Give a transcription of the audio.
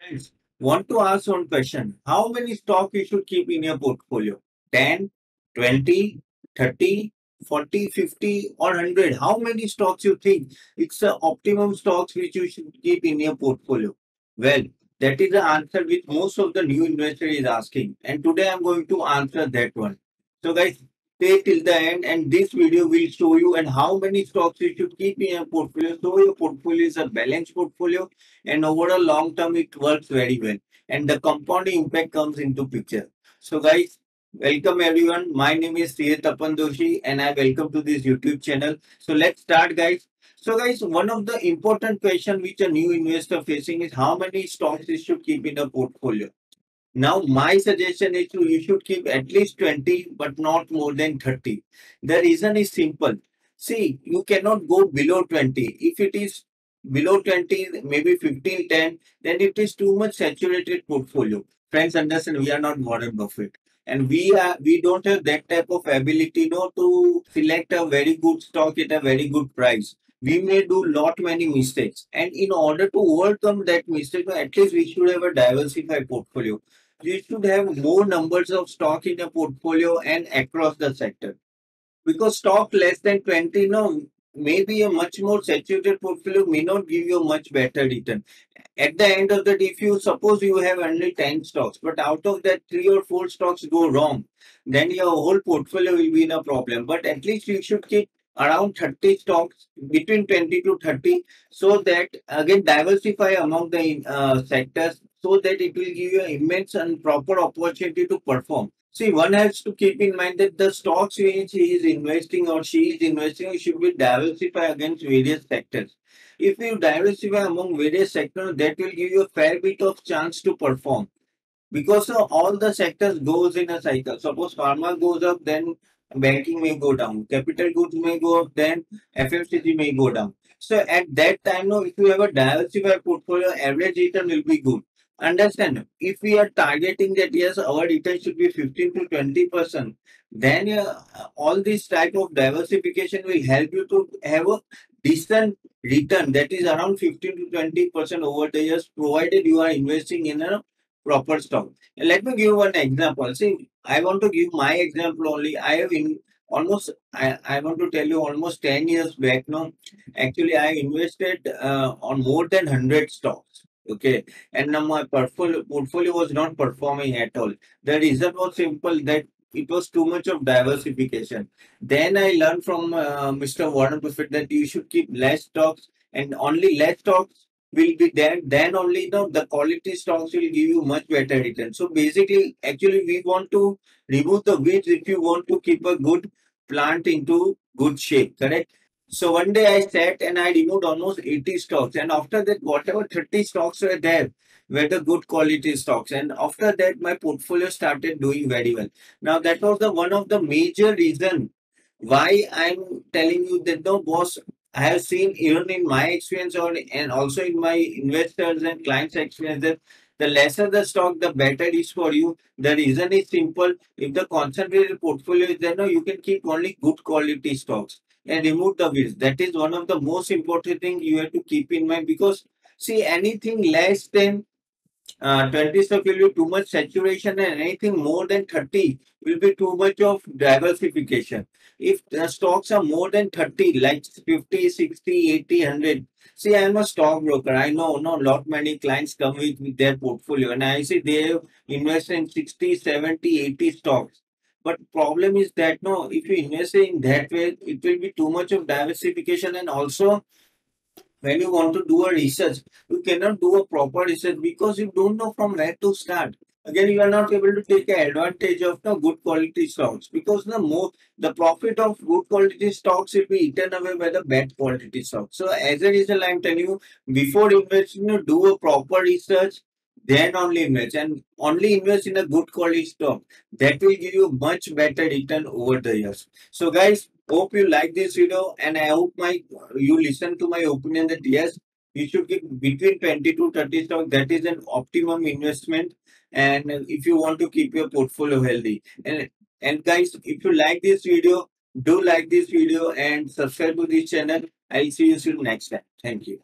Friends, want to ask one question. How many stock you should keep in your portfolio? 10, 20, 30, 40, 50, or 100? How many stocks you think it's the optimum stocks which you should keep in your portfolio? Well, that is the answer which most of the new investor is asking. And today I'm going to answer that one. So guys, stay till the end and this video will show you and how many stocks you should keep in your portfolio. So your portfolio is a balanced portfolio and over a long term it works very well and the compounding impact comes into picture. So guys, welcome everyone. My name is Tapan Doshi and I welcome to this YouTube channel. So let's start guys. So guys, one of the important question which a new investor facing is how many stocks you should keep in a portfolio. Now, my suggestion is you should keep at least 20, but not more than 30. The reason is simple. See, you cannot go below 20. If it is below 20, maybe 15, 10, then it is too much saturated portfolio. Friends, understand we are not Warren Buffett. And we don't have that type of ability to select a very good stock at a very good price. We may do lot many mistakes. And in order to overcome that mistake, at least we should have a diversified portfolio. You should have more numbers of stock in a portfolio and across the sector. Because stock less than 20, no, maybe a much more saturated portfolio may not give you a much better return. At the end of the day, if you suppose you have only 10 stocks, but out of that 3 or 4 stocks go wrong, then your whole portfolio will be in a problem. But at least you should keep around 30 stocks between 20 to 30 so that again diversify among the sectors so that it will give you an immense and proper opportunity to perform. See, one has to keep in mind that the stocks which he is investing or she is investing should be diversified against various sectors. If you diversify among various sectors, that will give you a fair bit of chance to perform because all the sectors goes in a cycle. Suppose pharma goes up, then banking may go down, capital goods may go up, then FMCG may go down. So at that time, no, if you have a diversified portfolio, average return will be good. Understand? If we are targeting that yes, our return should be 15 to 20%, then all this type of diversification will help you to have a decent return that is around 15 to 20% over the years, provided you are investing in a proper stock. Let me give one example. See, I want to give my example only. I have in almost, I want to tell you almost 10 years back now. Actually, I invested on more than 100 stocks. Okay. And now my portfolio was not performing at all. The reason was simple that it was too much of diversification. Then I learned from Mr. Warren Buffett that you should keep less stocks and only less stocks will be there, then only the quality stocks will give you much better return. So basically, actually, we want to remove the weeds if you want to keep a good plant into good shape, correct? So one day I sat and I removed almost 80 stocks, and after that, whatever 30 stocks were there were the good quality stocks, and after that, my portfolio started doing very well. Now that was the one of the major reason why I'm telling you that no boss, I have seen even in my experience or and also in my investors and clients experience that the lesser the stock, the better it is for you. The reason is simple. If the concentrated portfolio is there, no, you can keep only good quality stocks and remove the weeds. That is one of the most important thing you have to keep in mind because see anything less than 20 stock will be too much saturation and anything more than 30 will be too much of diversification. If the stocks are more than 30, like 50, 60, 80, 100, see, I'm a stockbroker. I know no lot many clients come with their portfolio and I see they have invested in 60, 70, 80 stocks. But problem is that no, if you invest in that way, it will be too much of diversification and also when you want to do a research, you cannot do a proper research because you don't know from where to start. Again, you are not able to take advantage of the good quality stocks because the profit of good quality stocks will be eaten away by the bad quality stocks. So as a result, I'm telling you, before investing, you do a proper research, then only invest and only invest in a good quality stock. That will give you much better return over the years. So guys, hope you like this video and I hope you listen to my opinion that yes, you should keep between 20 to 30 stock. That is an optimum investment. And if you want to keep your portfolio healthy. And guys, if you like this video, do like this video and subscribe to this channel. I'll see you soon next time. Thank you.